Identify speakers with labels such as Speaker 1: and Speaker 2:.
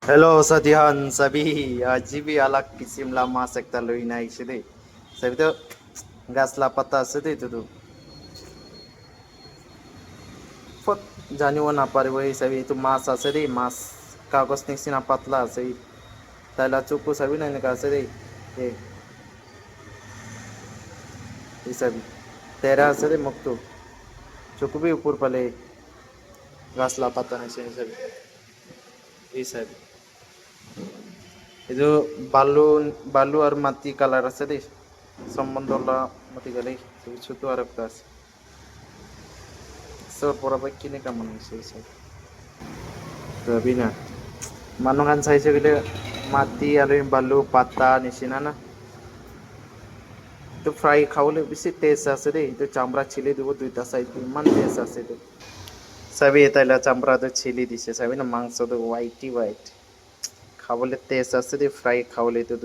Speaker 1: Hello sa dihan sabi jibi alak kisimla mas ekta loi na aise dei sabi to gasla pata আছে দেই তো ফট জানিব নাপারিব এই চাবি এইটো মাছ আছে দেই মাছ কাগজ নিচিনা পাতলা আছে এই তাইলা চকু চাবি না এনেকা আছে দেই এই এই চাবি তেৰা আছে দেই মুখটো চকু বি উপর পালে গাছলা পাতা নিচিনা এই চাবি এই চাবি ಇದು বালু বালু আর মাটি কালার আছে দেই সম্বন্ধলা মাটি গেলে ছোট আর একটা আছে সব পরাবাই কিনে কেমন হয়েছে এই চাবি রবি না মানুহান চাইছে গেলে মাটি আর বালু পাতা নিচিনা না তো ফ্রাই খাওয়ালে বেশি টেস্ট আছে দেই তো চামড়া ছিলে দিব দুইটা সাইড ইমান টেস্ট আছে তো চাবি তাইলা চামড়া তো ছিলে দিছে চাবি না মাংস তো হোয়াইটই হোয়াইট খাবলে টেস্ট আছে দেই ফ্রাই খাওয়ালে তো